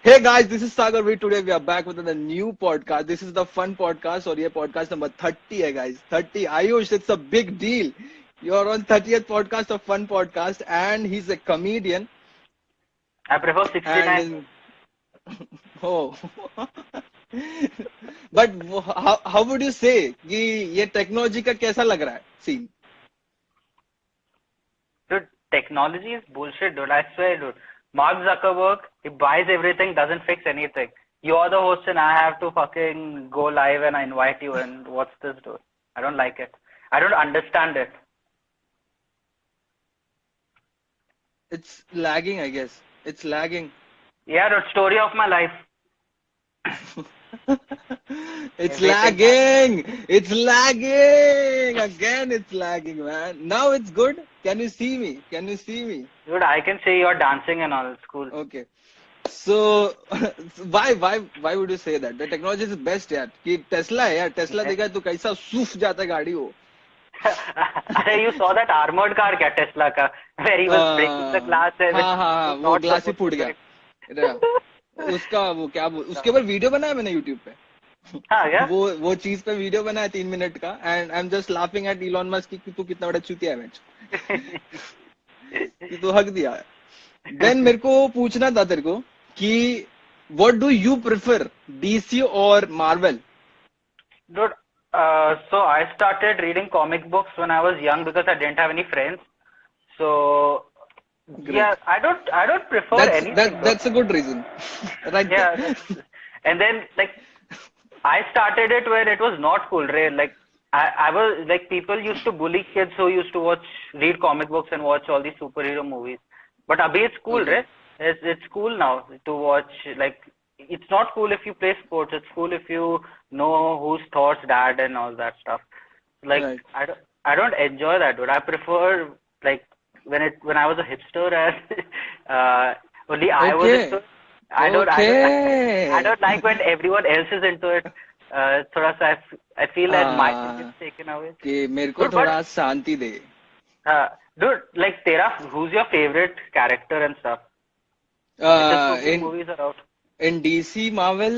Hey guys, this is Sagar. Today we are back with a new podcast. This is the fun podcast और ये podcast number 30 है guys. 30. Ayush, it's a big deal. You're on 30th podcast of Fun Podcast and he's a comedian I prefer 69. and oh but how would you say कि ये technology का कैसा लग रहा है scene? Dude, technology is bullshit, dude. I swear, dude. Mark Zuckerberg, he buys everything, doesn't fix anything. You're the host and I have to fucking go live and I invite you and what's this, dude? I don't like it. I don't understand it. It's lagging, I guess. It's lagging. Yeah, dude, story of my life. It's Everything. lagging. It's lagging. Again, it's lagging, man. Now it's good. Can you see me? Can you see me? Dude, I can see you're dancing and all. It's cool. Okay. So why would you say that? The technology is best यार. कि Tesla है यार. Tesla देखा है तो कैसा सूफ जाता है गाड़ी वो. Arey, you saw that armored car क्या Tesla का? Where he was breaking the glass and हाँ वो not glass he supposed foot to गया. उसका वो क्या उसके ऊपर वीडियो बनाया मैंने YouTube पे. हाँ क्या? वो चीज पे वीडियो बनाया 3 मिनट का and I am just laughing at Elon Musk कि तू कितना बड़ा चूतिया है कि तू हक दिया है. देन मेरे को पूछना था तेरे को कि what do you prefer DC और Marvel? Dude, so I started reading comic books when I was young because I didn't have any friends. So yeah, I don't prefer anything. That's a good reason. Right Yeah, there. and then like I started it when it was not cool, right? Like I was like people used to bully kids who used to read comic books and watch all these superhero movies. But abhi it's cool, Okay. right? It's cool now to watch. Like it's not cool if you play sports. It's cool if you know who's Thor's dad and all that stuff. Like Right. I don't enjoy that, dude. I prefer like when I was a hipster and only I was Okay. into it. I don't Okay. like when everyone else is into it. थोड़ा सा I feel that my thing is taken away. कि मेरे को Dude, थोड़ा शांति दे. dude, like तेरा who's your favorite character and stuff? Since so many In movies are out. in DC Marvel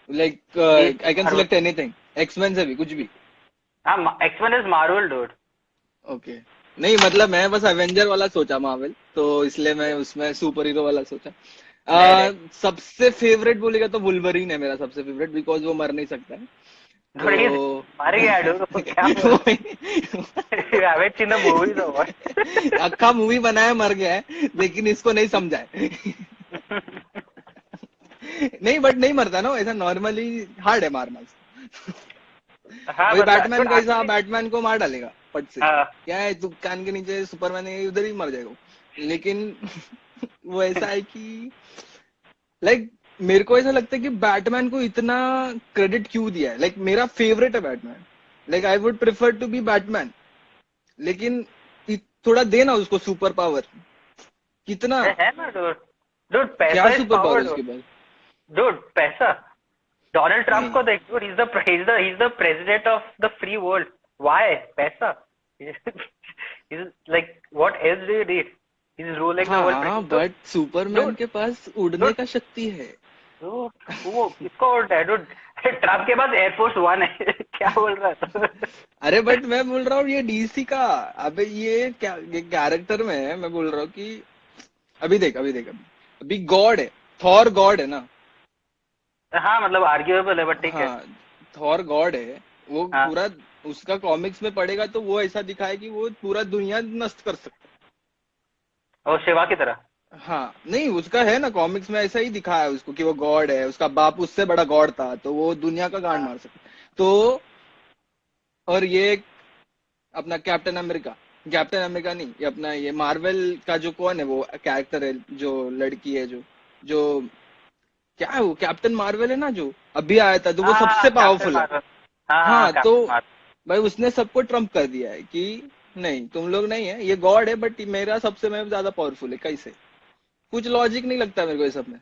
like DC I can Marvel. select anything. X-Men से भी कुछ भी. X-Men is Marvel, dude. Okay. नहीं मतलब मैं बस Avenger वाला सोचा मार्वल तो इसलिए मैं उसमें सुपर हीरो वाला सोचा. सबसे फेवरेट बोलेगा तो वुल्वरीन है मेरा सबसे फेवरेट बिकॉज वो मर नहीं सकता है. Dude, he's मर गया, dude. वो क्या बोल? You haven't seen the movies or what? अक्का मूवी बनाया मर गया है लेकिन इसको नहीं समझा है. नहीं बट नहीं मरता ना ऐसा नॉर्मली हार्ड है मारना. हाँ, वही but बैटमैन but कैसा actually, बैटमैन को मार डालेगा पट से. हाँ, क्या है तू कान के नीचे सुपरमैन है उधर ही मर जाएगा. लेकिन वो ऐसा है कि लाइक मेरे को ऐसा लगता है कि बैटमैन को इतना क्रेडिट क्यों दिया है. लाइक मेरा फेवरेट है Batman. Like I would prefer to be Batman लेकिन थोड़ा देना उसको सुपर पावर. कितना है ना, dude. Dude, क्या पैसा is super power, power dude. उसके पास? Dude, पैसा. Donald Trump नहीं. को देख, dude, he's the president of the free world. Why? पैसा. He's like, what else do you need? He's ruling the world. हाँ Dude, बट सुपरमैन dude, के पास उड़ने dude, का शक्ति है. वो किसको उल्टा है, dude? ट्रम्प के पास एयरफोर्स 1 है. क्या बोल रहा था? अरे बट मैं बोल रहा हूँ ये डीसी का. अबे ये क्या ये कैरेक्टर में है. मैं बोल रहा हूँ कि अभी देख अभी गॉड है. थॉर गॉड है ना. हाँ, मतलब आर्ग्यूएबल है, बट ठीक है. हाँ थॉर गॉड है. वो हाँ, पूरा उसका कॉमिक्स में पड़ेगा तो वो ऐसा दिखाए कि वो पूरा दुनिया नष्ट कर सकता है. और शिवा की तरह. हाँ नहीं उसका है ना कॉमिक्स में ऐसा ही दिखाया है उसको कि वो गॉड है. उसका बाप उससे बड़ा गॉड था तो वो दुनिया का गांड मार सकता है. तो और ये अपना कैप्टन अमेरिका नहीं ये अपना ये मार्वल का जो कौन है वो कैरेक्टर है जो लड़की है जो क्या है वो कैप्टन मार्वल है ना जो अभी आया था तो वो हाँ, सबसे कैप्टन पावरफुल है. मार्वल. हाँ, हाँ तो कैप्टन मार्वल. भाई उसने सबको ट्रम्प कर दिया है कि नहीं तुम लोग नहीं है ये गॉड है बट मेरा सबसे मैं ज्यादा पावरफुल है. कैसे कुछ लॉजिक नहीं लगता मेरे को ये सब में.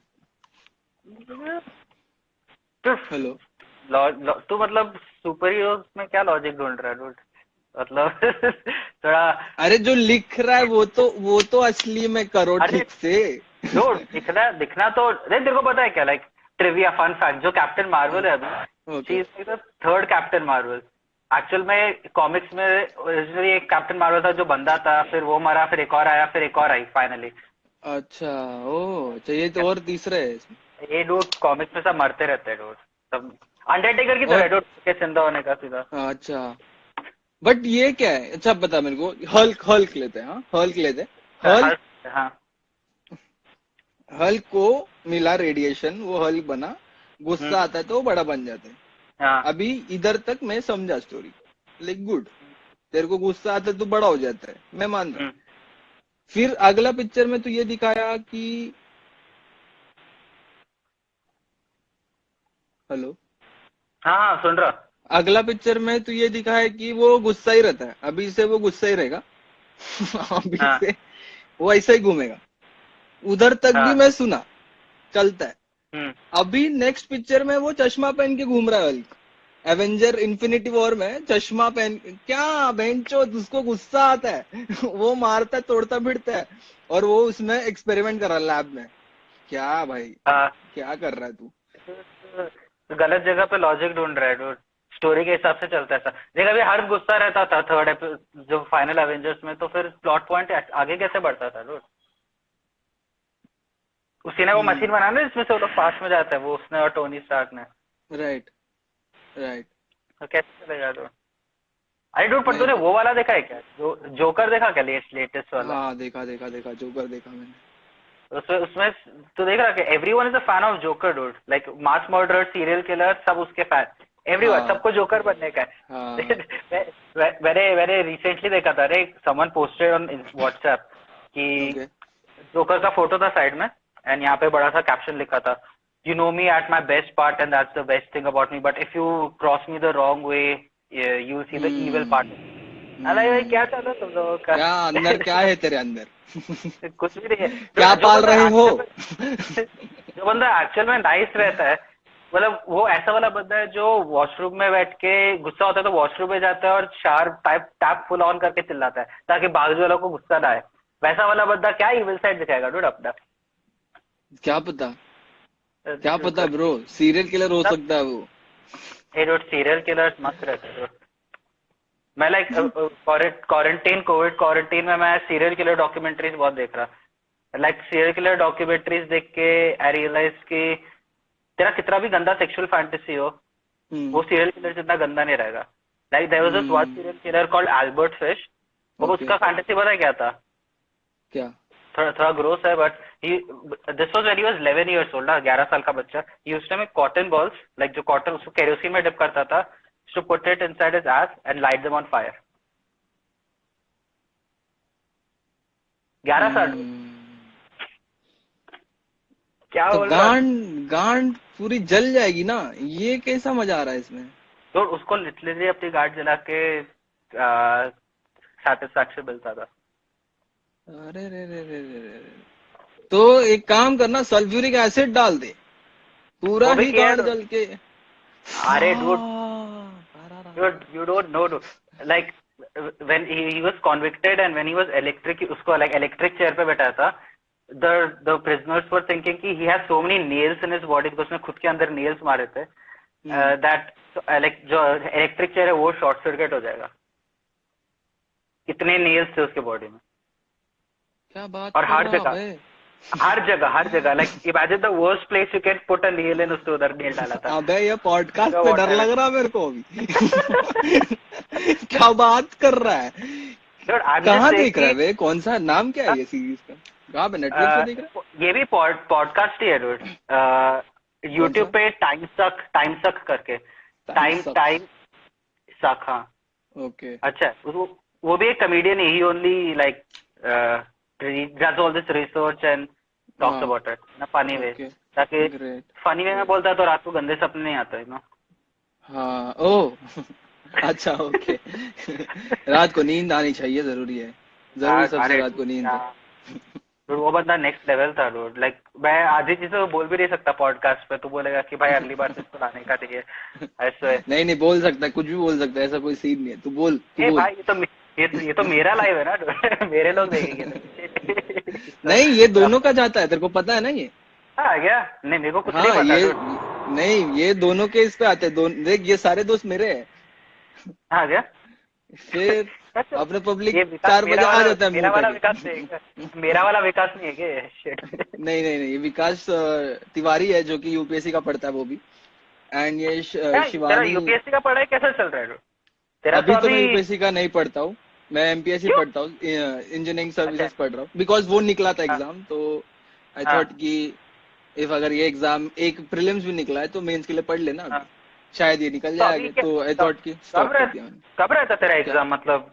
हेलो. तू मतलब सुपर हीरोज में क्या लॉजिक ढूंढ रहा है, dude? मतलब थोड़ा. अरे जो लिख रहा है वो तो असली में करो अरे ठीक से. डूड दिखना दिखना तो नहीं, तेरे को पता है क्या, लाइक ट्रिविया फन फैक्ट, जो कैप्टन मार्वल है अभी, she okay. Is the third captain Marvel. Actual में कॉमिक्स में ओरिजिनली एक कैप्टन मार्वल था जो बंदा था, फिर वो मरा, फिर एक और आया, फिर एक और आई फाइनली। अच्छा। ओ चाहिए तो और तीसरा है इसमें। ये डूड कॉमिक्स में सब मरते रहते हैं डूड, सब अंडरटेकर की तरह है और डूड के जिंदा होने का सीधा। अच्छा, बट ये क्या है? अच्छा बता मेरे को। हल्क, हल्क लेते हैं, हाँ हल्क लेते हैं। हल्क, हर हाँ। हल्क को मिला रेडिएशन, वो हल्क बना, गुस्सा आता है तो वो बड़ा बन जाता है। हाँ। अभी इधर तक मैं समझा स्टोरी, लाइक गुड। तेरे को गुस्सा आता है तो बड़ा हो जाता है, मैं मान रहा हूँ। हम्म, फिर अगला पिक्चर में तो ये दिखाया कि, हेलो, हाँ हाँ सुन रहा। अगला पिक्चर में तो ये दिखाया कि वो गुस्सा ही रहता है, अभी से वो गुस्सा ही रहेगा। अभी हाँ से वो ऐसा ही घूमेगा। उधर तक भी हाँ। मैं सुना, चलता है। हम्म। अभी नेक्स्ट पिक्चर में वो चश्मा पहन के घूम रहा है हल्क। एवेंजर इन्फिनिटी वॉर में चश्मा पहन, क्या बेंचो, उसको गुस्सा आता है। वो मारता है, तोड़ता फिरता है, और वो उसमें एक्सपेरिमेंट कर रहा है लैब में। क्या भाई, हाँ, क्या कर रहा है तू? तो गलत जगह पे लॉजिक ढूंढ रहा है डूड। स्टोरी के हिसाब से चलता है ऐसा। देख अभी हर गुस्सा रहता था थर्ड जो फाइनल एवेंजर्स में, तो फिर प्लॉट पॉइंट आगे कैसे बढ़ता था डूड। उसी ने वो मशीन हम्म। बनाया ना जिसमें से वो लोग पास में जाते हैं, वो उसने और टोनी स्टार्क ने। Right, right. तो कैसे चलेगा डूड। अरे डूड पर नहीं तूने तो, वो वाला देखा है क्या, जो जोकर देखा क्या, लेटेस्ट वाला। हाँ देखा देखा देखा, जोकर देखा मैंने। उसमें उसमें तो देख रहा है कि everyone is a fan of joker dude, like mass murder, serial killer, सब उसके फैन। एवरीवन, हाँ सबको जोकर बनने का है। हाँ। मैंने रिसेंटली देखा था, अरे समवन पोस्टेड ऑन व्हाट्सएप कि ओके। जोकर का फोटो था साइड में, एंड यहाँ पे बड़ा सा कैप्शन लिखा था, you know me at my best part and that's the best thing about me, but if you cross me the wrong way you see the evil part. Hmm. अरे भाई हम्म। क्या चल रहा है तुम लोगों का। क्या अंदर, क्या है तेरे अंदर? कुछ भी नहीं है। क्या जो पाल बंदा रहे हो? एक्चुअल में जो बंदा एक्चुअल में नाइस रहता है, मतलब वो ऐसा वाला बंदा है जो वॉशरूम में बैठ के गुस्सा होता है तो वॉशरूम में जाता है और sharp type tap full on करके चिल्लाता है ताकि बाजू वालों को गुस्सा ना आए। वैसा वाला बंदा क्या इविल साइड दिखाएगा डूड अपना। क्या पता, क्या पता ब्रो, सीरियल किलर हो सब सकता है वो। ये डूड सीरियल किलर मस्त रहते हैं dude। मैं लाइक क्वारंटीन, कोविड क्वारंटीन में मैं सीरियल किलर डॉक्यूमेंट्रीज बहुत देख रहा। लाइक सीरियल किलर डॉक्यूमेंट्रीज देख के आई रियलाइज कि तेरा कितना भी गंदा सेक्सुअल फैंटेसी हो, हम्म। वो सीरियल किलर जितना गंदा नहीं रहेगा। Like there was this one hmm. Serial killer called Albert Fish. वो ओके। उसका फैंटेसी पता है क्या था, क्या? थोड़ा थोड़ा ग्रोस है but this was when he was 11 years old, 11 साल का बच्चा। He used to make cotton balls, like जो कॉटन उसको केरोसिन में डिप करता था, to put it inside his ass and light them on fire. 11 साल। हम्म। क्या तो बोल रहा है। गांड, गांड पूरी जल जाएगी ना, ये कैसा मजा आ रहा है इसमें? तो उसको लिटरली अपनी गार्ड जला के सेटिस्फैक्शन मिलता था। अरे रे रे रे रे रे रे। तो एक काम करना, सल्फ्यूरिक एसिड डाल दे, पूरा वो भी ही किया गांड है। जल के। अरे डूड, हाँ। you don't know dude. Like when he was convicted and when he was electric, उसको like electric chair पे बैठा था, the prisoners were thinking कि he has so many nails in his body because उसने खुद के अंदर nails मारे थे, that like जो electric chair है वो short circuit हो जाएगा, इतने nails थे उसके body में। क्या बात और कर रहा बे? हर जगह like imagine the worst place you can put a nail in, उसके उधर nail डाला था। अबे ये पॉडकास्ट पूरा पे डर water लग रहा मेरे को अभी। क्या बात कर रहा है? dude, I'm just कहाँ saying देख रहा कि है बे? कौन सा नाम क्या है ये सीरीज का? कहाँ पे, नेटफ्लिक्स पे देख रहा ये भी पॉडकास्ट ही है डूड। है? कौन यूट्यूब सा? पे टाइम सक करके, टाइम टाइम सक्स। सक, हाँ। ओके। अच्छा वो भी एक कमेडियन है, he only like does all this research and talks हाँ। About it in funny way, okay. ताकि ग्रेट। फनी वे में ग्रेट। बोलता है तो रात को गंदे सपने नहीं आते ना। हाँ ओ। अच्छा ओके। रात को नींद आनी चाहिए, जरूरी है, जरूरी सबसे अरे रात को नींद है। dude, वो बंदा नेक्स्ट लेवल था डूड। लाइक मैं आधी चीजें तो बोल भी नहीं सकता पॉडकास्ट पे, तो बोलेगा कि भाई अगली बार से इसको लाने का नहीं है ऐसे। नहीं नहीं, बोल सकता है, कुछ भी बोल सकता है, ऐसा कोई सीन नहीं है, तू बोल, तू ए बोल। भाई ये तो ये तो मेरा लाइव है ना मेरे लोग देखेंगे नहीं, ये दोनों का जाता है, तेरे को पता है ना ये? हाँ क्या? नहीं मेरे को कुछ नहीं हाँ पता ये, डूड। नहीं ये दोनों के इस पे आते हैं, देख ये सारे दोस्त मेरे हैं। हाँ क्या? फिर अच्छा, अपने पब्लिक ये विकास 4 बजे आ जाता है मुंह मेरा उठा वाला के। विकास नहीं है क्या? मेरा वाला विकास नहीं है क्या ये? Shit. नहीं नहीं नहीं, ये विकास तिवारी है जो कि यूपीएससी का पढ़ता है वो भी। एंड ये क्या तेरा शिवानी। यूपीएससी का पढ़ाई कैसा चल रहा है dude? तेरा तो अभी तो मैं अभी यूपीएससी का नहीं पढ़ता हूँ, मैं एमपीएससी क्यों? पढ़ता हूँ, इंजीनियरिंग अच्छा। सर्विसेज पढ़ रहा हूँ, बिकॉज वो निकला था हाँ एग्जाम, तो आई थॉट हाँ कि इफ अगर ये एग्जाम एक प्रीलिम्स भी निकला है तो मेंस के लिए पढ़ लेना हाँ। अभी, शायद ये निकल तो अभी जाएगा, क्या तो आई कब थॉट कि कब स्टॉप कर रह दिया मैंने। कब रहता तेरा क्या? एग्जाम मतलब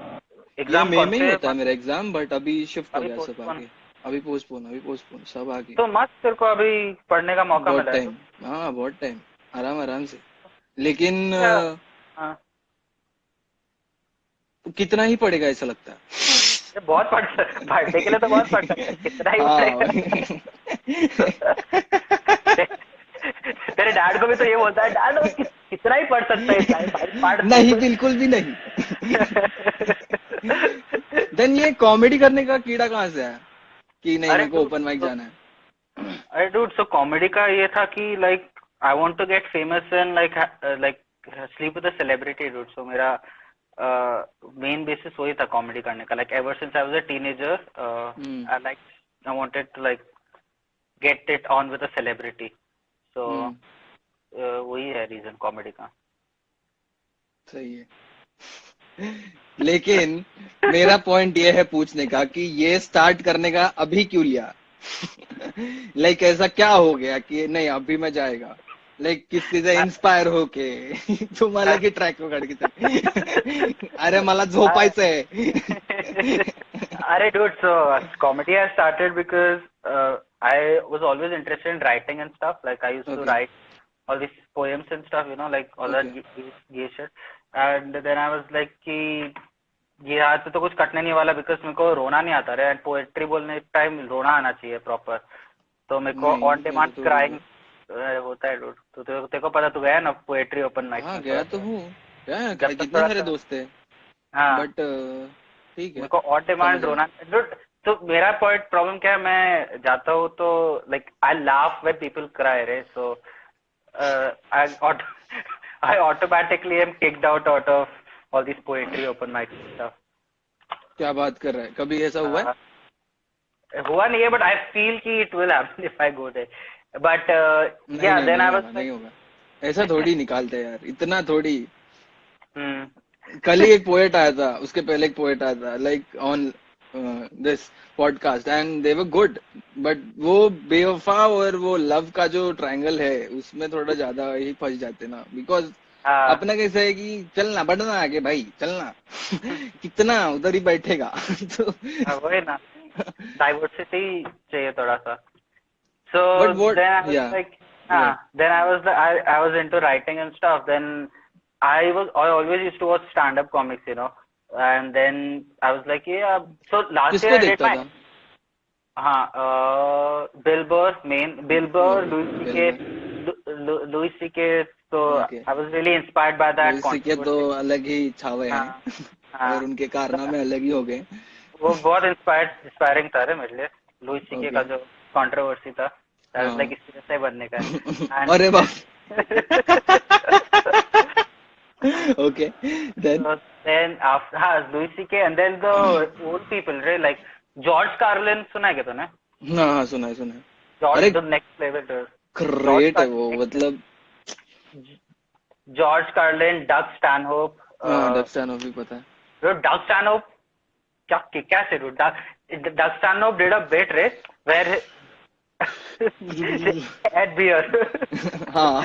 ये एग्जाम मई कौन में ही से होता है month? मेरा एग्जाम, बट अभी शिफ्ट हो अभी गया सब पोस्टपोन। आगे। अभी पोस्टपोन सब आगे। तो मस्त तेरे को अभी पढ़ने का मौका बहुत मिला है तो। टाइम, हाँ बहुत टाइम, आराम आराम से। लेकिन क्या? हाँ। कितना ही पड़ेगा ऐसा लगता है। ये बहुत पढ़ने के लिए तो बहुत पढ़ सकता है, कितना ही हाँ। पढ़ेगा। तेरे डैड को भी तो ये बोलता है डैड वो कितना ही पढ़ सकता है इतना ही भाई पढ़ तू। नहीं, बिल्कुल भी नहीं। देन ये कॉमेडी करने का कीड़ा कहाँ से आया कि नहीं अरे मेरे को डूड ओपन माइक तो जाना है? अरे डूड सो कॉमेडी का ये था कि like I want to get famous and like sleep with a celebrity dude. So मेरा मेन बेसिस वही था कॉमेडी करने का। Like ever since I was a teenager hmm. I wanted to like get it on with a celebrity. So hmm. वही है reason comedy का। सही है। लेकिन मेरा पॉइंट ये है पूछने का कि ये स्टार्ट करने का अभी क्यों लिया? लाइक ऐसा क्या हो गया कि नहीं अभी मैं जाएगा? लाइक किसी से इंस्पायर होके तुम अलग ही ट्रॅक पकड के चल. अरे मला झोपायचंय. Arey dude, so comedy I started because I was always interested in writing and stuff. Like I used to okay. write all these poems and stuff, you know, like all that okay. gay shit. And then I was like कि ये हाथ पे तो कुछ कटने नहीं वाला because मेरे को रोना नहीं आता रहा एंड पोएट्री बोलने टाइम रोना आना चाहिए प्रॉपर। तो मेरे को नहीं ऑन मेरे डिमांड तो, क्राइंग होता है dude। तो तेरे को पता तू गया ना पोएट्री ओपन माइक हाँ में गया थोड़ा तो सा हूँ, जब क्या तक कितने थोड़ा सारे सा दोस्त थे, हाँ बट ठीक मेरे है, को ऑन समझ डिमांड आया. रोना dude। तो मेरा पॉइंट प्रॉब्लम क्या है मैं जाता हूँ तो like I laugh when people cry रे सो आई I automatically am kicked out of all these poetry open mics and stuff. क्या बात कर रहा है, कभी ऐसा हुआ है? Uh, हुआ नहीं है बट आई फील कि it will happen if I go there but नहीं या नहीं देन नहीं आई होगा, वाज नहीं लाइक होगा, ऐसा थोड़ी निकालते हैं यार, इतना थोड़ी. हम्म कल ही एक पोएट आया था, उसके पहले एक पोएट आया था, like on this podcast, and they were good, but वो बेवफा और वो लव का जो ट्रायंगल है उसमें थोड़ा ज्यादा ही फंस जाते ना, बिकॉज हाँ अपना कैसे है कि चलना बढ़ना आगे भाई चलना. कितना उधर ही बैठेगा. तो वही ना डाइवर्सिटी चाहिए थोड़ा सा so but what, then I was या like right. then I was into writing and stuff then I always used to watch stand up comics you know and then I was like yeah so last year किसको I did देखता my था? हाँ Bill Burr man Bill Burr okay, Bill Burr. Louis CK तो okay. I was really inspired by that Louis CK तो controversy अलग ही छावे हैं, हाँ हाँ और उनके तो कारनामे अलग ही हो गए. वो बहुत इंस्पायरिंग था रे मेरे लिए लुइस सीके ओके. का जो कंट्रोवर्सी था आई वाज लाइक हाँ. इस तरह से बनने का है एंड अरे बाप. Okay. Then. so then after Louis C.K. and then the old people right like George Carlin सुना है क्या तूने हाँ हाँ, सुना है, सुना है. George अरे the next level George great है वो, Carlin मतलब. George Carlin Doug Stanhope हाँ, डक्स्टानो भी पता है. Doug Stanhope क्या से Doug Stanhope did a bit right where at beer हाँ.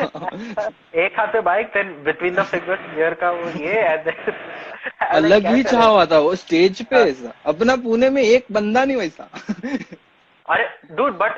एक हाथ पे bike then between the fingers beer का वो ये and then like अलग क्या ही करे छावा था वो स्टेज पे, ऐसा अपना पुणे में एक बंदा नहीं वैसा. अरे dude but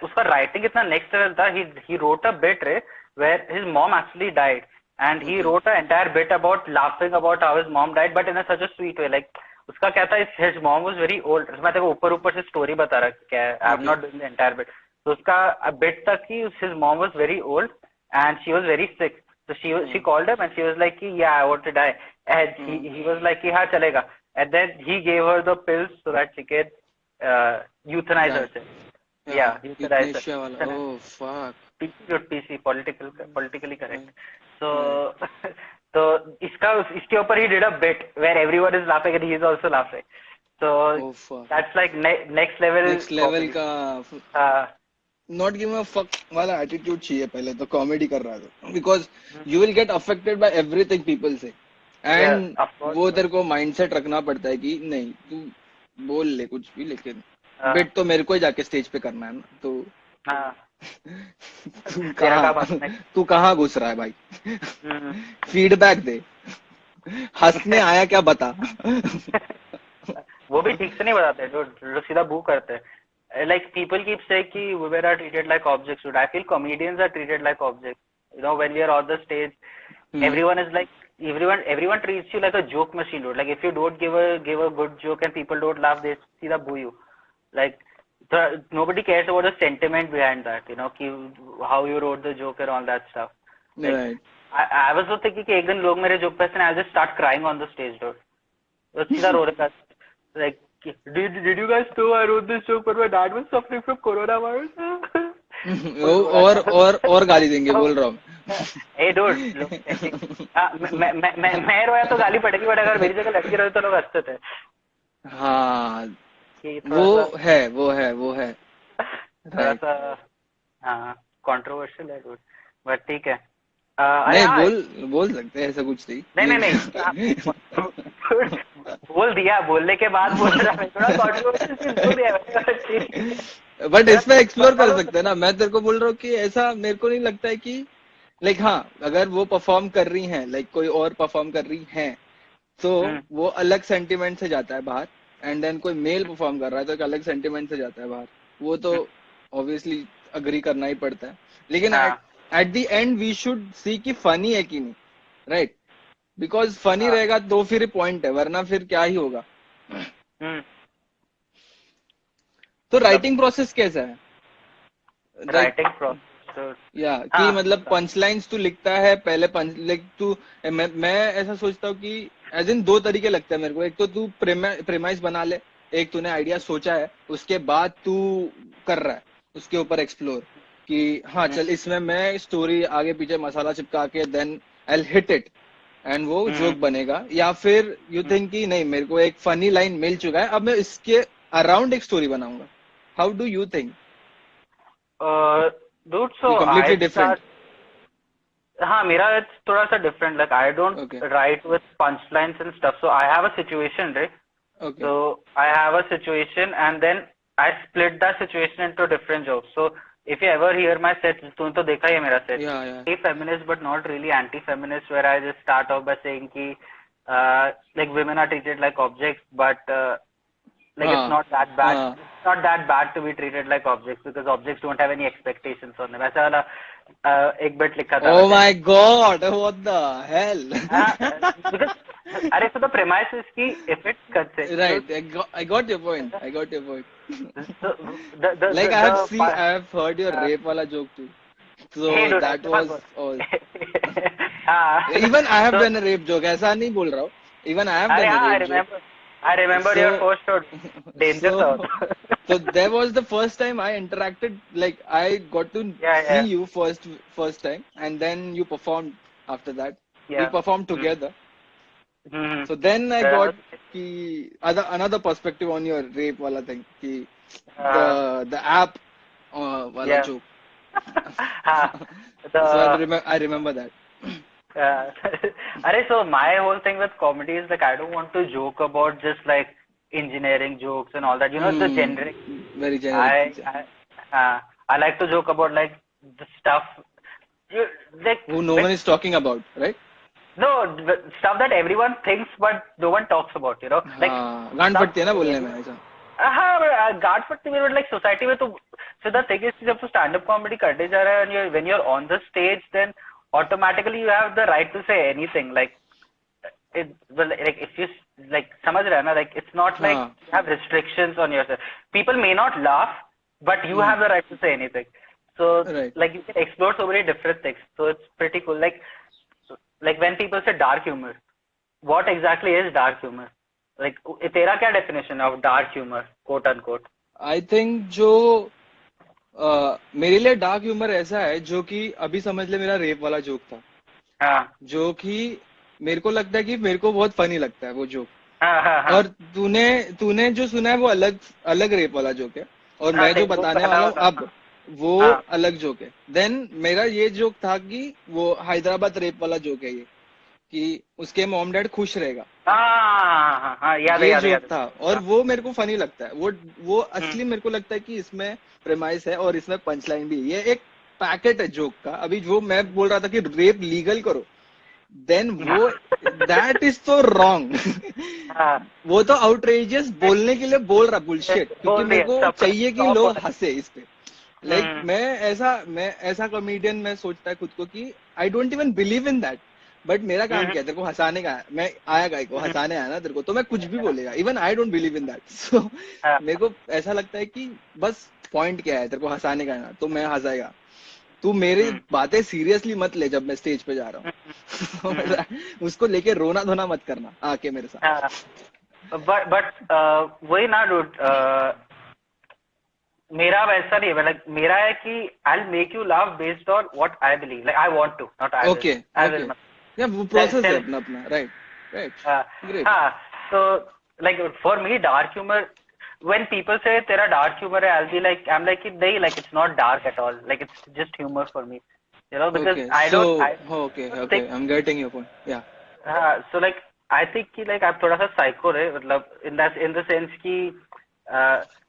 उसका राइटिंग इतना नेक्स्ट लेवल था he wrote a bit रे where his mom actually died and he okay. wrote an entire bit about laughing about how his mom died but in a such a sweet way like उसका क्या था his mom was very old मैं तेरे को ऊपर से story बता रहा क्या है I am okay. Not doing the entire bit तो उसका बिट था कि his mom was very old and she was very sick So she called him and she was like, yeah, I want to die. And he was like, हाँ चलेगा. And then he gave her the pills so that she can euthanize Right. herself. Yeah, Yeah, euthanize her. euthanasia wala. Euthanize. Oh fuck. PC, politically correct. Right. Right. So, तो इसके ऊपर he did a bit where everyone is laughing and he is also laughing. So Oh fuck. that's like next level Next level comedy. का not give a fuck वाला attitude चाहिए पहले तो comedy कर रहा था because you will get affected by everything people say and of course. वो तेरे को mindset रखना पड़ता है कि नहीं तू बोल ले कुछ भी लेकिन bit तो मेरे को ही जाके स्टेज पे करना है ना तो तू कहाँ घुस रहा है भाई फीडबैक दे हंसने आया क्या बता वो भी ठीक से नहीं बताते जो सीधा बू करते हैं like people keep saying कि women are treated like objects dude I feel comedians are treated like objects you know when we are on the stage everyone is like everyone treats you like a joke machine dude like if you don't give a good joke and people don't laugh they सीधा boo you like nobody cares about the sentiment behind that you know how you wrote the joke and all that stuff like, right. I was so thinking कि एक दिन लोग मेरे joke पे हंसे I'll just start crying on the stage dude तो सीधा रो रहा like did you guys know I wrote this joke but my dad was suffering from coronavirus और गाली देंगे बोल रहा हूँ hey dude मैं रोया तो गाली पड़ेगी बट अगर मेरी जगह लड़की रोई तो लोग हंसते थे हाँ वो है थोड़ा सा हाँ कंट्रोवर्शियल है dude बट ठीक है नहीं बोल सकते हैं ऐसा कुछ नहीं बोल दिया बोलने के बाद बोल रहा है थोड़ा कंट्रोवर्शियल बोल दिया बट इसमें एक्सप्लोर कर सकते हैं ना मैं तेरे को बोल रहा हूँ कि ऐसा मेरे को नहीं लगता है कि लाइक हाँ अगर वो परफॉर्म कर रही हैं लाइक कोई और परफॉर्म कर रही हैं तो वो अलग सेंटिमेंट से जाता है बाहर एंड देन कोई मेल परफॉर्म कर रहा है तो एक अलग सेंटिमेंट से जाता है बाहर वो तो ऑब्वियसली अग्री करना ही पड़ता है लेकिन at the end we should see कि फनी है कि नहीं राइट बिकॉज फनी रहेगा तो फिर पॉइंट है वरना फिर क्या ही होगा तो राइटिंग प्रोसेस कैसा है राइटिंग प्रोसेस या कि मतलब पंच लाइन्स तू लिखता है पहले पंच लाइक तू मैं ऐसा सोचता हूँ कि एज इन दो तरीके लगता है मेरे को एक तो तू प्रेमाइस बना ले एक तूने आइडिया सोचा है उसके बाद तू कर रहा है उसके ऊपर एक्सप्लोर कि हाँ चल इसमें मैं स्टोरी आगे पीछे मसाला चिपका के then I hit it and वो जोक बनेगा या फिर यू थिंक कि नहीं मेरे को एक फनी लाइन मिल चुका है अब मैं इसके अराउंड एक स्टोरी बनाऊंगा how do you think dude so completely different हाँ मेरा थोड़ा सा different like I don't write with punchlines and stuff so I have a situation right okay so I have a situation and then I split that situation into different jokes so if you ever hear my set तूने तो देखा ही है मेरा set feminist but not really anti-feminist where I just start off by saying कि like women are treated like objects but like it's not that bad it's not that bad to be treated like objects because objects don't have any expectations on them ऐसा वाला एक bit लिखा था oh my god what the hell because अरे so the premise is कि if it cuts it right I got your point so, like I have heard your rape wala joke too so hey, dude, that was all even I have done a rape joke ऐसा नहीं बोल रहा हूँ even I have done a rape joke I remember your first show, Danger Zone. So that was the first time I interacted. Like I got to see you first time, and then you performed after that. We performed together. So then I got another perspective on your rape wala thing. The app wala joke. So I remember that. So my whole thing with comedy is like I don't want to joke about just like engineering jokes and all that. You know, the generic. Very generic. I like to joke about like the stuff like who no one is talking about, right? No, stuff that everyone thinks but no one talks about. You know, like गांड फटती है ना बोलने में ऐसा. हाँ गांड फटती है but like society में तो so the thing is जब तू stand up comedy करने जा रहा है and when you're on the stage then automatically you have the right to say anything like like if you like समझ रहा है ना like it's not like you have restrictions on yourself people may not laugh but you have the right to say anything so like you can explore so many different things so it's pretty cool like like when people say dark humor, what exactly is dark humor? Like, तेरा क्या definition of dark humor, quote unquote? I think जो मेरे लिए dark humour ऐसा है जो कि अभी समझ ले मेरा रेप वाला जोक था, हाँ जो कि मेरे को लगता है कि मेरे को बहुत फनी लगता है वो जोक, हाँ हाँ हाँ और तूने तूने जो सुना है वो अलग अलग रेप वाला जोक है, और हाँ, मैं जो देख वो बताने पहला वाला हूँ वाला। अब वो हाँ अलग जोक है। देन मेरा ये जोक था कि वो हैदराबाद रेप वाला जोक है ये, कि उसके मॉम डैड खुश रहेगा, हाँ हाँ हाँ हाँ, याद है ये याद है जोक याद है। था। और वो मेरे को फनी लगता है, वो हम्म, असली मेरे को लगता है कि इसमें प्रेमाइस है और इसमें पंच लाइन भी है। ये एक पैकेट है जोक का। अभी जो मैं बोल रहा था कि रेप लीगल करो, देन वो दैट इज तो रॉन्ग। हाँ वो तो आउटरेजियस बोलने के लिए बोल रहा बुलशिट, क्योंकि बोल मेरे दिया को सब चाहिए कि टॉप। लोग हंसे इस पे। लाइक हम्म मैं ऐसा कॉमेडियन मैं सोचता है खुद को कि I don't even believe in that, but मेरा काम हम्म क्या है, तेरे को हंसाने का है। मैं आया गाय को हम्म, हंसाने आया ना तेरे को, तो मैं कुछ भी बोलेगा, even I don't believe in that. So हाँ, मेरे को ऐसा लगता है कि बस पॉइंट क्या है, तेरे को हंसाने का है ना, तो मैं हंसाएगा। तू मेरी हम्म, बातें सीरियसली मत ले जब मैं स्टेज पे जा रहा हम्म, हूँ। समझ हम्म, रहा है? उसको लेके रोना धोना मत करना आके मेरे साथ। हाँ। बट वही ना डूड, मेरा वैसा नहीं है। लाइक मेरा है कि I make you laugh based on what I believe, like I want to, not I will. Okay I okay, will या वो प्रोसेस है सेल्फ। अपना अपना, राइट राइट, ग्रेट। हाँ, so like for me dark humor, when people say तेरा dark humor है, I'm like नहीं, like it's not dark at all, like it's just humor for me, because okay I so don't I okay don't okay, think। I am getting your point, या हाँ, so like I think कि like आप थोड़ा सा psycho है, मतलब in the sense कि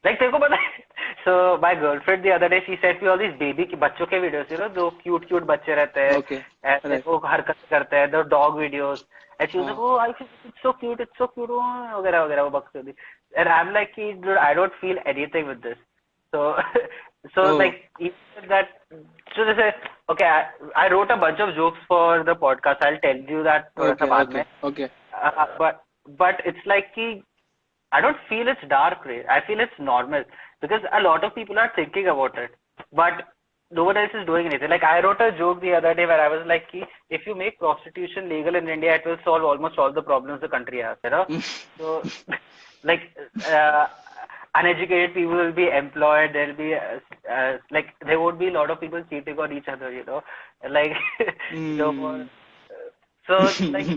like तेरे को पता है। So my girlfriend the other day she sent me all these baby की बच्चों के videos, जो cute बच्चे रहते हैं, ओके, ऐसे राइट, वो हरकत करते हैं, the dog videos, and she was like, हाँ, oh I feel it's so cute, oh, वगैरह वगैरह वो बकचोदी। And I'm like कि dude I don't feel anything with this, so so O like even that, so जैसे okay I wrote a bunch of jokes for the podcast, I'll tell you that थोड़ा सा okay बाद okay में। Okay, But it's like कि I don't feel it's dark, Ray. I feel it's normal because a lot of people are thinking about it, but no one else is doing anything. Like I wrote a joke the other day where I was like, ki, if you make prostitution legal in India, it will solve almost all the problems the country has. So, like, uh, uneducated people will be employed. There'll be like there won't be a lot of people cheating on each other. Like no more. So like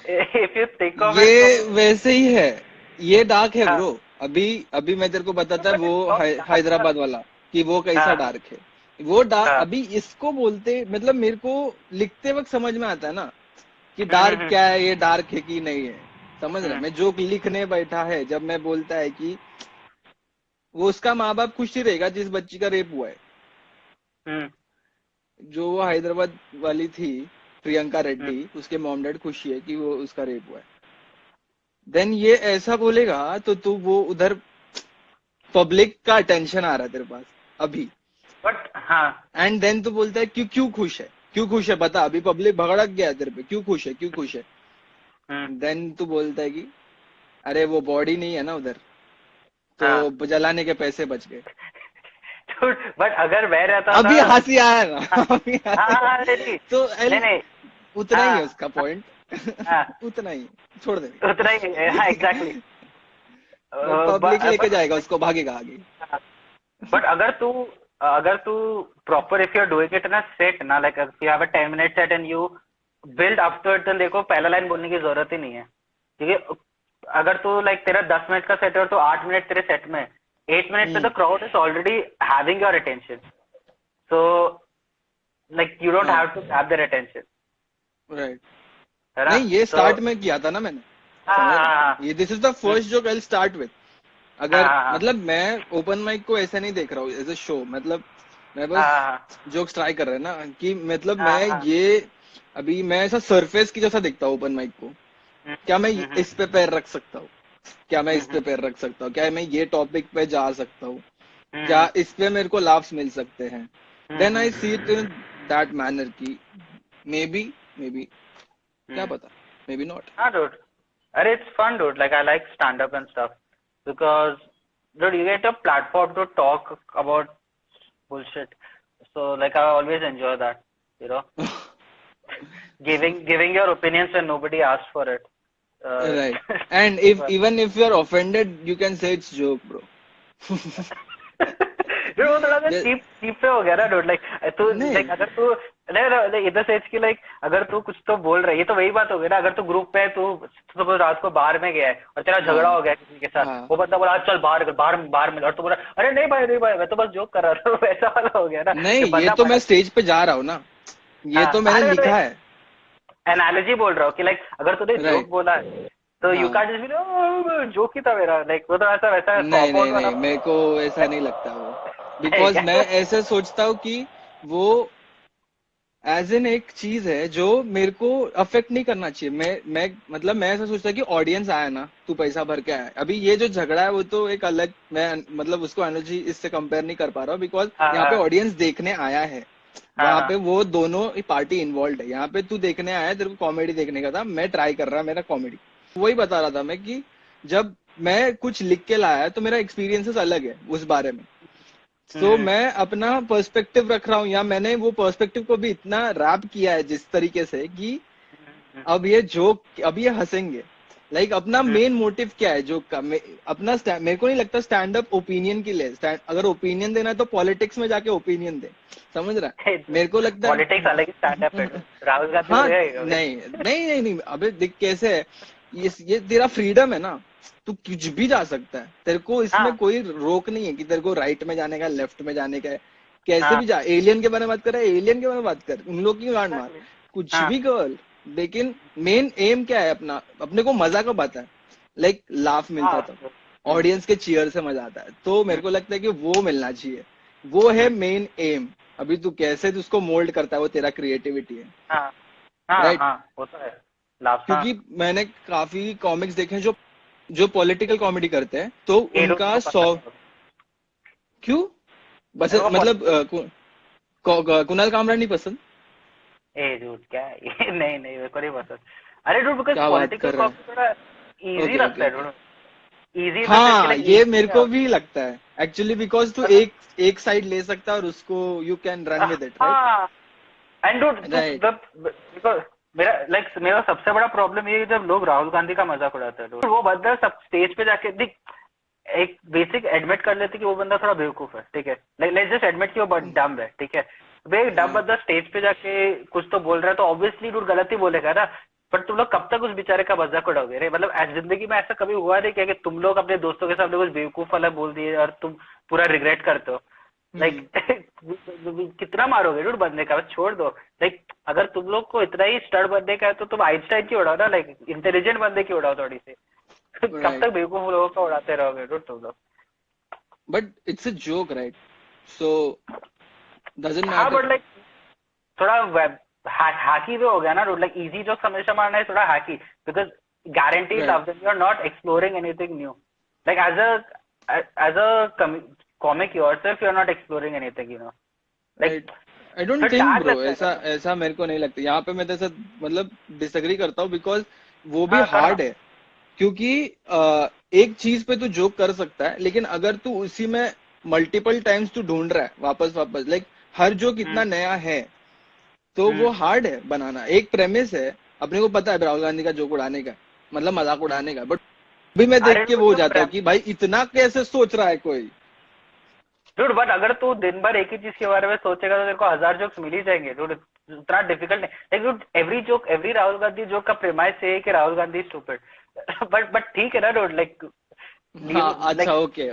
if you think of it from ये वैसे ही है, ये dark है हाँ, bro. अभी अभी मैं तेरे को बताता है but वो it's not dark. हैदराबाद वाला, कि वो कैसा हाँ डार्क है। वो डार्क हाँ अभी इसको बोलते, मतलब मेरे को लिखते वक्त समझ में आता है ना कि हम्म डार्क हम्म क्या है, ये डार्क है कि नहीं है। समझ रहे, हम्म मैं जो लिखने बैठा है, जब मैं बोलता है कि वो उसका माँ बाप खुश ही रहेगा जिस बच्ची का रेप हुआ है, हम्म जो वो हैदराबाद वाली थी, प्रियंका हम्म रेड्डी, उसके मॉम डैड खुशी है कि वो उसका रेप हुआ है। देन ये ऐसा बोलेगा तो तू वो उधर पब्लिक का अटेंशन आ रहा है तेरे पास अभी, बट हाँ एंड देन तू बोलता है क्यों क्यों खुश है, क्यों खुश है बता, अभी पब्लिक भगड़क गया है तेरे पे, क्यों खुश है क्यों खुश है। हम्म देन तू बोलता है कि अरे वो बॉडी नहीं है ना उधर, हाँ तो जलाने के पैसे बच गए। बट अगर मैं रहता था अभी हंसी आया हाँ ना। अभी हाँ हंसी हाँ, आया। नहीं नहीं तो नहीं नहीं, उतना ही हाँ है उसका पॉइंट। हाँ उतना ही, छोड़ दे। उतना ही है, हाँ एग्जैक्टली। बट पब्लिक लेके बट जाएगा उसको, भागेगा आगे। बट अगर तू proper if you are doing it in a set ना, like you have a 10 minute set and you build up to it, तो देखो पहला लाइन बोलने की जरूरत ही नहीं है, क्योंकि अगर तू लाइक तेरा 10 मिनट का सेट है और तू 8 मिनट तेरे सेट में, 8 मिनट पे the hmm, crowd is already having your attention, so like you don't हाँ, have to have their attention, right. है ना? नहीं, ये तो स्टार्ट में किया था ना मैंने, हाँ समझ रहा, हाँ ये दिस इज द हाँ first joke I start with. हाँ अगर हाँ मतलब मैं ओपन माइक को ऐसा नहीं देख रहा हूँ एज ए शो, मतलब मैं बस हाँ जोक्स ट्राई कर रहा है ना, कि मतलब हाँ मैं हाँ ये अभी मैं ऐसा सरफेस की जैसा दिखता हूँ ओपन माइक को। क्या मैं हम्म इस पे पैर रख सकता हूँ, क्या मैं इस पे हम्म पैर रख सकता हूँ, क्या मैं ये टॉपिक पे जा सकता हूँ, क्या हम्म इस पे मेरे को लाफ्स मिल सकते हैं। Then I see it in hmm that manner की मे बी, क्या हम्म पता, मे बी नॉट। हाँ dude, अरे it's fun dude, like I like stand up and stuff because dude you get a platform to talk about bullshit, so like I always enjoy that, you know. giving your opinions when nobody asked for it. Right. And even if you're offended, you can say it's joke, bro. Dude, वो थोड़ा सा Just- cheap पे हो गया ना dude. Like तू नहीं like अगर तू नहीं इधर से की like अगर तू कुछ तो बोल रहा है, ये तो वही बात हो गई ना. अगर तू ग्रुप पे तू रात को बाहर में गया है और तेरा झगड़ा हो गया किसी के साथ, हाँ. वो बंदा बोला चल बाहर बाहर बाहर मिल, और तू बोला अरे नहीं भाई मैं तो बस जोक कर रहा था. वैसा वाला हो गया ना. नहीं, ये तो मैं स्टेज पे जा रहा हूँ ना, ये तो मैंने लिखा है. एनालॉजी बोल रहा हूँ कि लाइक अगर तूने जोक बोला है तो you can just be joke ही था मेरा. लाइक वो तो ऐसा वैसा नहीं, मेरे को ऐसा नहीं लगता वो. बिकॉज मैं ऐसे सोचता हूँ कि वो एज एन एक चीज है जो मेरे को अफेक्ट नहीं करना चाहिए. मैं ऐसा सोचता कि ऑडियंस आया ना, तू पैसा भर के आया. अभी ये जो झगड़ा है वो तो एक अलग, मैं मतलब उसको एनर्जी इससे कंपेयर नहीं कर पा रहा हूँ. बिकॉज यहाँ पे ऑडियंस देखने आया है, वहां पे वो दोनों पार्टी इन्वॉल्व है. यहाँ पे तू देखने आया है, तेरे को कॉमेडी देखने का था, मैं ट्राई कर रहा मेरा कॉमेडी. वही बता रहा था मैं कि जब मैं कुछ लिख के लाया तो मेरा एक्सपीरियंसेस अलग है उस बारे में. तो मैं अपना पर्सपेक्टिव रख रहा हूँ, या मैंने वो पर्सपेक्टिव को भी इतना रैप किया है जिस तरीके से कि अब ये हंसेंगे. लाइक अपना मेन मोटिव क्या है जोक का, अपना मेरे को नहीं लगता स्टैंड अप ओपिनियन के लिए. अगर ओपिनियन देना है तो पॉलिटिक्स में जाके ओपिनियन दे, समझ रहा है. मेरे को लगता है पॉलिटिक्स अलग स्टैंड अप है. राहुल गांधी हाँ, नहीं अबे देख कैसे है, ये तेरा फ्रीडम है ना, तू कुछ भी जा सकता है. तेरे को इसमें कोई रोक नहीं है कि तेरे को राइट में जाने का, लेफ्ट में जाने का है. कैसे भी जा. एलियन के बारे में बात कर, एलियन के बारे में बात कर, उन लोग की गांड मार, कुछ भी कर. लेकिन मेन एम क्या है अपना, अपने को मजा कब आता है, लाइक लाफ मिलता था, ऑडियंस के चीयर से मजा आता है. तो मेरे को लगता है कि वो मिलना चाहिए, वो है मेन एम. अभी तू कैसे तू उसको मोल्ड करता है वो तेरा क्रिएटिविटी है. राइट. होता है. क्योंकि मैंने काफी कॉमिक्स देखे हैं जो पॉलिटिकल कॉमेडी करते हैं, तो उनका 100 क्यों बस मतलब कुणाल कामरा नहीं पसंद. झूठ क्या है. नहीं मेरे को नहीं पसंद. अरे डूड बिकॉज़ पॉलिटिकल कॉमेडी थोड़ा इजी लगता है डूड. इजी. हाँ, ये मेरे को भी लगता है एक्चुअली, बिकॉज तू एक साइड ले सकता है और उसको you can run with it. Right. And dude because मेरा सबसे बड़ा प्रॉब्लम ये है जब लोग राहुल गांधी का मजाक उड़ाते हैं. वो बंदा सब स्टेज पे जाके देख एक बेसिक एडमिट कर लेते कि वो बंदा थोड़ा बेवकूफ है. ठीक है, लेट्स जस्ट एडमिट कि वो डम्ब है. ठीक है, भाई डम्ब बंदा स्टेज पे जाके कुछ तो बोल रहा है तो ऑब्वियसली डूड गलत ही बोलेगा ना. पर तुम लोग कब तक उस बेचारे का मजाक उड़ाओगे रे. मतलब जिंदगी में ऐसा कभी हुआ नहीं क्या कि तुम लोग अपने दोस्तों के सामने कुछ बेवकूफ वाला बोल दिए और तुम पूरा रिग्रेट करते हो. लाइक कितना मारोगे डूड बंदे का, छोड़ दो. लाइक अगर तुम लोग को इतना ही स्टड बनने का है तो तुम आइंस्टाइन की उड़ाओ ना. लाइक इंटेलिजेंट बंदे की उड़ाओ थोड़ी सी. कब तक बेवकूफ लोगों का उड़ाते रहोगे डूड तुम लोग. But it's a joke right, so doesn't matter. हाँ बट लाइक थोड़ा hacky भी हो गया ना डूड. लाइक इजी जोक्स हमेशा मारना है थोड़ा hacky because guaranteed love them. You are not exploring anything new. Like as a comic yourself, you are not exploring anything, you know. Like I don't think bro, ऐसा मेरे को नहीं लगता. यहाँ पे मैं तेरे साथ मतलब डिसएग्री करता हूँ, बिकॉज वो भी हार्ड है. क्योंकि एक चीज पे तू जोक कर सकता है, लेकिन अगर तू उसी में मल्टीपल टाइम्स तू ढूंढ रहा है वापस लाइक हर जोक इतना नया है, तो वो हार्ड है बनाना. एक प्रेमिस है, अपने को पता है राहुल गांधी का जोक उड़ाने का, मतलब मजाक उड़ाने का. बट भी मैं देख के वो हो जाता हूँ कि भाई इतना कैसे सोच रहा है कोई. डूड बट अगर तू दिन भर एक ही चीज के बारे में सोचेगा तो तेरे को 1000 जोक्स मिल ही जाएंगे डूड. इतना डिफिकल्ट नहीं. Like dude every Rahul Gandhi joke का प्रेमाइस है कि राहुल गांधी स्टूपिड. बट ठीक है ना डूड. लाइक अच्छा ओके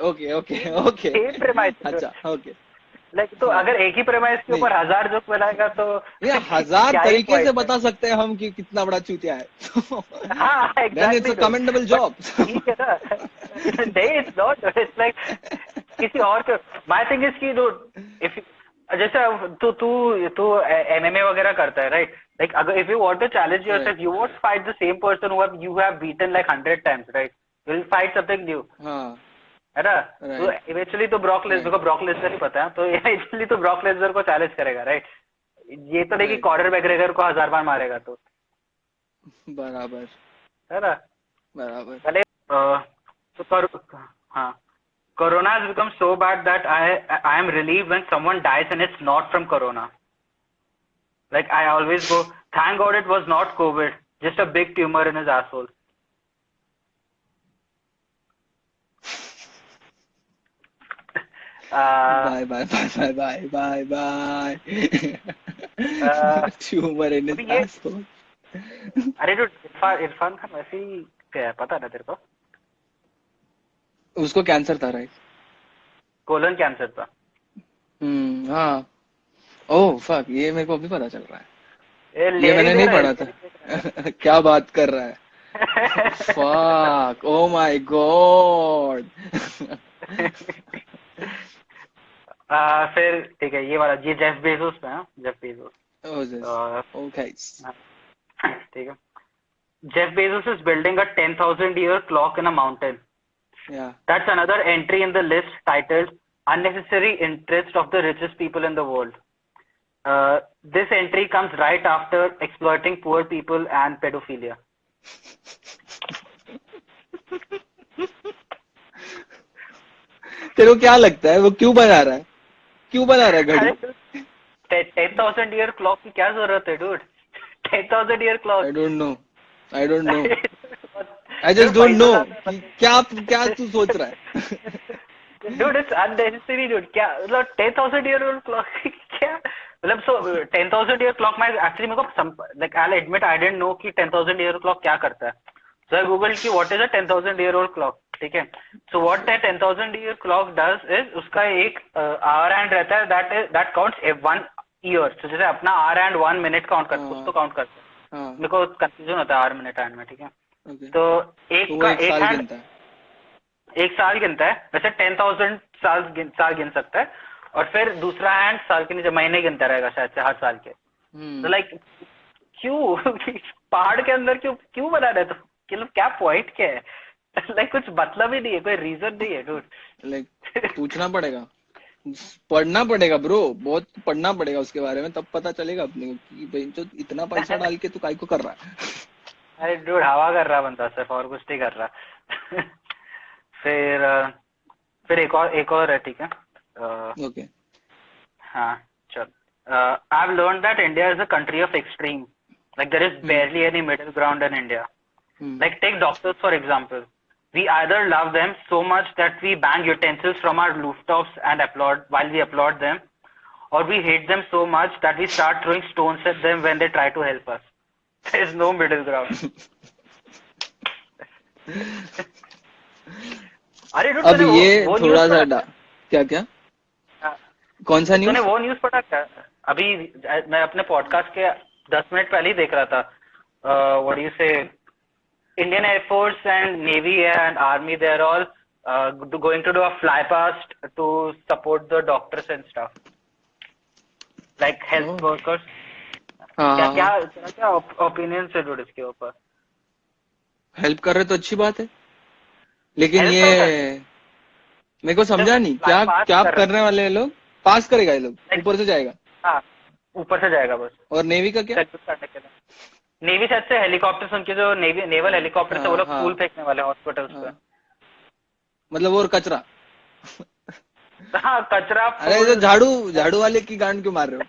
अच्छा ओके. लाइक तो अगर एक ही प्रेमाइस के ऊपर 1000 जोक बनाएगा तो 1000 तरीके से बता सकते हैं हम कि कितना बड़ा चूतिया है. हाँ exactly. It's a commendable job. ठीक है ना. नहीं इट्स नॉट. इट्स लाइक किसी और के. माय थिंग इज कि डूड इफ जैसे तू एमएमए वगैरह करता है राइट. लाइक अगर if you want to challenge yourself you won't fight the same person you have beaten like 100 times right. You will fight something new. हाँ है ना. तो इवेंचुअली तो ब्रॉक लेसनर ही पता है तो इवेंचुअली तो ब्रॉक लेसनर को चैलेंज करेगा राइट. ये तो नहीं कि कॉनर मैग्रेगर को 1000 बार मारेगा. तो बराबर है ना. बराबर. तो हाँ, Corona has become so bad that I am relieved when someone dies and it's not from Corona. Like I always go Thank God it was not COVID, just a big tumor in his asshole. Bye bye bye bye bye bye bye. Tumor in his अभी ये asshole. अरे जो इरफान खान वैसे ही क्या है पता ना तेरे को? उसको कैंसर था, राइट? कोलन कैंसर था. हाँ. ओह फक, ये मेरे को अभी पता चल रहा है. ये ये लेरी मैंने दे नहीं रहा है, पढ़ा लेरी देख रहा था. क्या बात कर रहा है? Fuck, oh my God. है. फिर ठीक है, ये वाला ये जेफ बेजोस पे है. Jeff Bezos. Oh, this. Okay. ठीक है. Jeff Bezos is building a 10,000-year clock in a mountain. Yeah. That's another entry in the list titled Unnecessary Interest of the Richest People in the World. This entry comes right after exploiting poor people and pedophilia. तेरे को क्या लगता है वो क्यों बना रहा है? क्यों बना रहा है घड़ी? 10,000-year clock की क्या जरूरत है, dude? 10,000-year clock. I don't know. I just don't know. क्या क्या तू सोच रहा है? Dude, it's unnecessary, dude. क्या मतलब 10,000-year-old clock क्या मतलब? So 10,000-year clock में actually मेरे को like I'll admit I didn't know कि 10,000-year clock क्या करता है. So I googled कि what is a 10,000-year-old clock. ठीक है. So what that 10,000-year clock does is उसका एक hour hand रहता है that counts 1 year. So जैसे अपना hour and 1 minute count करता है, उसको count करता है. मेरे को confusion होता है hour minute hand में, ठीक है. तो एक का एक hand एक साल गिनता है. वैसे 10,000 साल गिन सकता है. और फिर दूसरा हैंड साल के नीचे महीने गिनता रहेगा शायद से हर साल के. तो लाइक क्यों पहाड़ के अंदर क्यों बना रहे? तो मतलब क्या पॉइंट क्या है? लाइक कुछ मतलब ही नहीं है, कोई रीजन नहीं है, डूड. लाइक पूछना पड़ेगा, पढ़ना पड़ेगा ब्रो, बहुत पढ़ना पड़ेगा उसके बारे में, तब पता चलेगा अपने को कि भाई तो इतना पैसा डाल के तू काहे को कर रहा है. अरे डूड, हवा कर रहा बंदा सिर्फ, और कुछ नहीं कर रहा. फिर एक और है, ठीक है. ओके. हाँ चल. I've learned that India is a country of extreme. Like there is barely any middle ground in India. Like take doctors for example. We either love them so much that we bang utensils from our rooftops and applaud while we applaud them, or we hate them so much that we start throwing stones at them when they try to help us. There is no middle ground. अरे dude, अब ये थोड़ा सा क्या कौन सा news? तूने वो न्यूज़ पढ़ा क्या? अभी मैं अपने पॉडकास्ट के 10 मिनट पहले ही देख रहा था. व्हाट डू यू से, Indian Air Force and Navy and Army, they're all going to do a fly past to support the doctors and stuff, like health workers. क्या ओपिनियन से जुड़े इसके ऊपर? हेल्प कर रहे तो अच्छी बात है, लेकिन ये मेरे को समझा नहीं क्या करने वाले हैं लोग. पास करेगा ये लोग, ऊपर से जाएगा? हाँ, ऊपर से जाएगा बस. और नेवी का क्या? नेवी शायद से हेलीकॉप्टर्स, उनके जो नेवल हेलीकॉप्टर से वो लोग फूल फेंकने वाले हॉस्पिटल्स पे. मतलब वो कचरा. हाँ कचरा. अरे तो झाड़ू वाले की गांड क्यों मार रहे हो?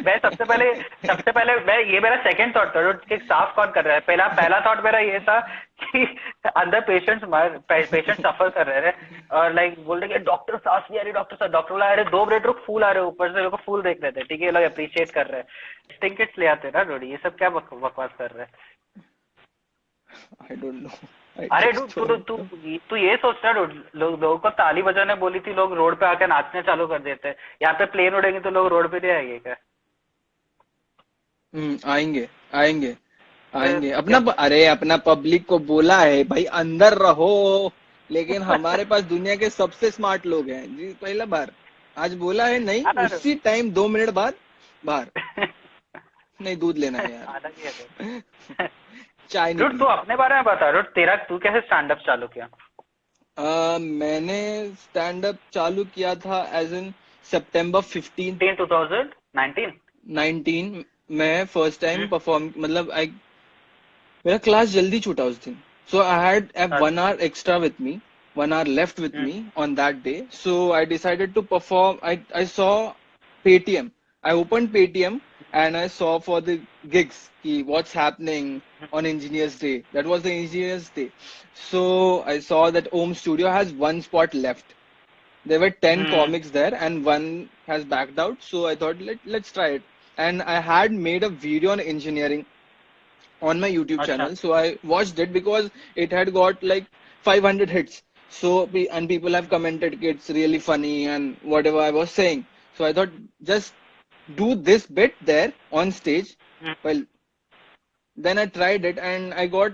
मैं सबसे पहले मैं ये मेरा सेकंड थॉट था कि साफ कौन कर रहा है. पहला थॉट मेरा ये था कि अंदर पेशेंट सफर कर रहे थे और लाइक बोल रहे डॉक्टर सांस नहीं आ रही, डॉक्टर बोला अरे 2 मिनट रुक, फूल आ रहे ऊपर से, लोग फूल देख रहे थे, ठीक है, लोग अप्रिशिएट कर रहे हैं, टिकट्स ले आते ना डोडी. ये सब क्या बकवास कर रहे हैं? I don't know. अरे तू ये सोचना, लोगों को ताली बजाने बोली थी, लोग रोड पे आके नाचने चालू कर देते हैं. यहाँ पे प्लेन उड़ेंगे तो लोग रोड पे नहीं आएंगे क्या? आएंगे. अपना पब्लिक को बोला है भाई अंदर रहो, लेकिन हमारे पास दुनिया के सबसे स्मार्ट लोग हैं जी. पहला बार आज बोला है नहीं, उसी टाइम 2 मिनट बाद बाहर. नहीं दूध लेना है यार. चाय नहीं. तू अपने बारे में बता. तू कैसे स्टैंड अप चालू किया? मैंने स्टैंड अप चालू किया था एज इन September 15, 2019 मैं फर्स्ट टाइम परफॉर्म, मतलब मेरा क्लास जल्दी छूटा उस दिन. सो I had 1 hour extra with me, 1 hour left with me on that day. So I decided to perform. I saw Paytm. I opened Paytm and I saw for the gigs what's happening on Engineers Day. That was the Engineers Day. So I saw that Om Studio has one spot left. There were 10 comics there and one has backed out. So I thought let's try it. And I had made a video on engineering on my YouTube channel. So I watched it because it had got like 500 hits. So, and people have commented it's really funny and whatever I was saying. So I thought just do this bit there on stage. Well, then I tried it and I got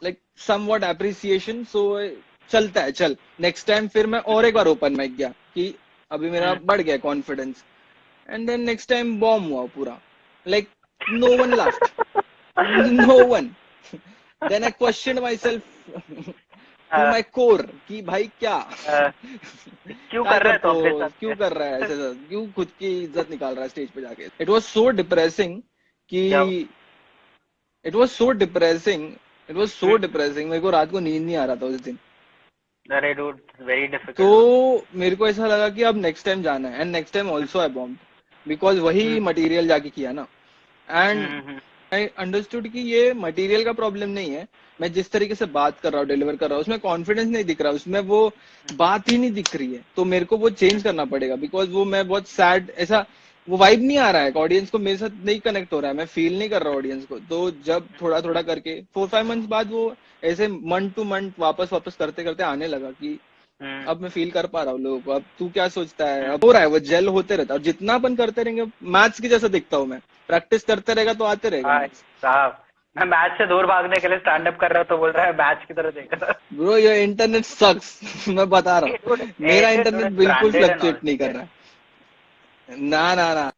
like somewhat appreciation. So चलता है चल next time फिर मैं और एक बार open mic गया कि अभी मेरा बढ़ गया confidence and then next time bomb हुआ पूरा like no one laughed no one then I question myself to my core कि भाई क्या क्यों कर रहा है तो अपने साथ क्यों कर रहा है ऐसे क्यों खुद की इज्जत निकाल रहा है स्टेज पे जाके इट वाज सो डिप्रेसिंग कि इट वाज सो डिप्रेसिंग मेरे को रात को नींद नहीं आ रहा था उस दिन अरे डूड वेरी डिफिकल्ट तो मेरे को ऐसा लगा कि अब नेक्स्ट टाइम जाना है and next time also I bomb because वही मटेरियल जाके किया ना एंड आई अंडरस्टूड कि ये मटेरियल का प्रॉब्लम नहीं है मैं जिस तरीके से बात कर रहा हूँ डिलीवर कर रहा हूँ उसमें कॉन्फिडेंस नहीं दिख रहा उसमें वो बात ही नहीं दिख रही है तो मेरे को वो चेंज करना पड़ेगा बिकॉज वो मैं बहुत सैड ऐसा वो वाइब नहीं आ रहा है ऑडियंस को मेरे साथ नहीं कनेक्ट हो रहा है मैं फील नहीं कर रहा ऑडियंस को तो जब थोड़ा थोड़ा करके 4-5 मंथ्स बाद वो ऐसे मंथ टू मंथ वापस करते करते आने लगा कि अब मैं फील कर पा रहा हूँ लोगों को अब तू क्या सोचता है अब हो रहा है वो जेल होते रहता है और जितना अपन करते रहेंगे मैथ्स की जैसा दिखता हूँ मैं प्रैक्टिस करते रहेगा तो आते रहेगा साहब मैं मैच से दूर भागने के लिए स्टैंड अप कर रहा हूँ तो बोल रहा है मैच की तरह देख रहा ब्रो ये इंटरनेट सक्स मैं बता रहा हूँ मेरा इंटरनेट बिल्कुल फ्लक्चुएट नहीं कर रहा है ना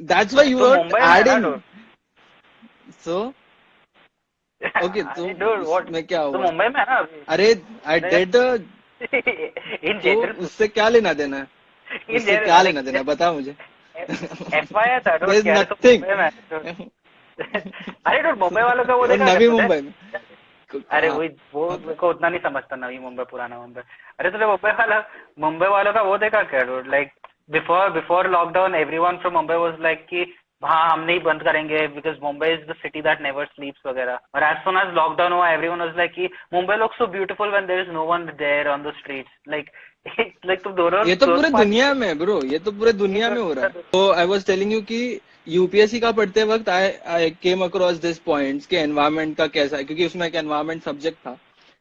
that's why you are adding so okay तो मैं क्या हुआ तो मुंबई में है ना अरे I did तो उससे क्या लेना देना है उससे क्या लेना देना बता मुझे FYI था there is nothing अरे डूड मुंबई वालों का वो देखा नवी मुंबई में अरे वो को उतना नहीं समझता नवी मुंबई पुराना मुंबई अरे तुझे मुंबई वालों का वो देखा क्या dude like before lockdown everyone from Mumbai was like कि हाँ हम नहीं बंद करेंगे because Mumbai is the city that never sleeps वगैरह और as soon as lockdown हुआ everyone was like कि Mumbai looks so beautiful when there is no one there on the streets like तुम दोनों ये तो पूरे दुनिया में ब्रो ये तो पूरे दुनिया में हो रहा है तो आई वाज टेलिंग यू कि यूपीएससी का पढ़ते वक्त आई केम अक्रॉस दिस पॉइंट्स के एनवायरनमेंट का कैसा है क्योंकि उसमें एक एनवायरनमेंट सब्जेक्ट था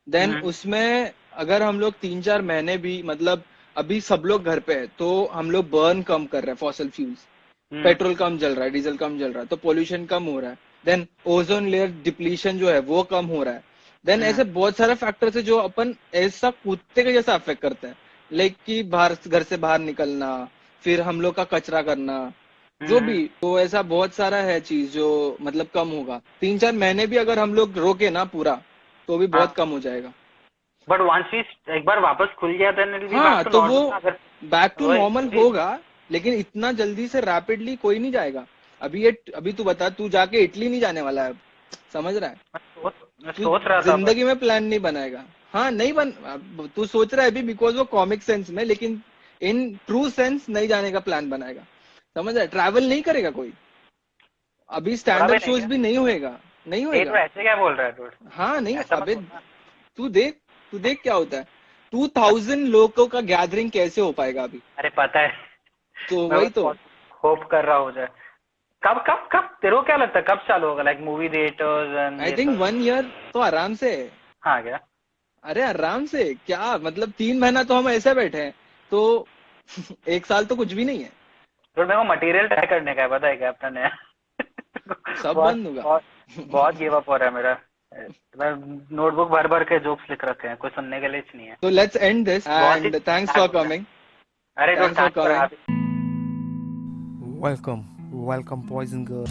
देन उसमें अगर हम लोग 3-4 महीने भी मतलब अभी सब लोग घर पे है तो हम लोग बर्न कम कर रहे हैं फॉसिल फ्यूल्स पेट्रोल कम जल रहा है डीजल कम जल रहा है तो पोल्यूशन कम हो रहा है देन ओजोन लेयर डिप्लीशन जो है वो कम हो रहा है देन ऐसे बहुत सारे फैक्टर्स है जो अपन ऐसा कुत्ते के जैसा अफेक्ट करते हैं लाइक कि बाहर घर से बाहर निकलना फिर हम लोग का कचरा करना जो भी तो ऐसा बहुत सारा है चीज जो मतलब कम होगा 3-4 महीने भी अगर हम लोग रोके ना पूरा तो भी बहुत कम हो जाएगा बट वंस एक बार वापस खुल गया हाँ तो वो बैक टू नॉर्मल होगा लेकिन इतना जल्दी से रैपिडली कोई नहीं जाएगा अभी तू बता तू जाके इटली नहीं जाने वाला है समझ रहा है सोच रहा था जिंदगी में प्लान नहीं बनाएगा हाँ नहीं तू सोच रहा है अभी बिकॉज वो कॉमिक सेंस में लेकिन इन ट्रू सेंस नहीं जाने का प्लान बनाएगा समझ रहा है ट्रैवल नहीं करेगा कोई अभी स्टैंड अप शोज भी नहीं होगा ऐसे क्या बोल रहा है हाँ नहीं अबे तू देख क्या होता है 2000 लोगों का गैदरिंग कैसे हो पाएगा अभी अरे पता है तो वही तो होप कर रहा हो जाए कब तेरे को क्या लगता है कब चालू होगा like movie theatres and I think 1 year तो आराम से हाँ क्या अरे आराम से क्या मतलब 3 महीना तो हम ऐसे बैठे हैं तो 1 साल तो कुछ भी नहीं है तो मेरे को मटेरियल ट्राई करने का है पता है क्या अपना नया सब बंद होगा बहुत गिव अप हो रहा है मेरा मैं नोटबुक भर के जोक्स लिख रखे हैं कोई सुनने के लिए नहीं है तो let's end this and thanks for coming अरे thanks for coming Welcome, poison girl.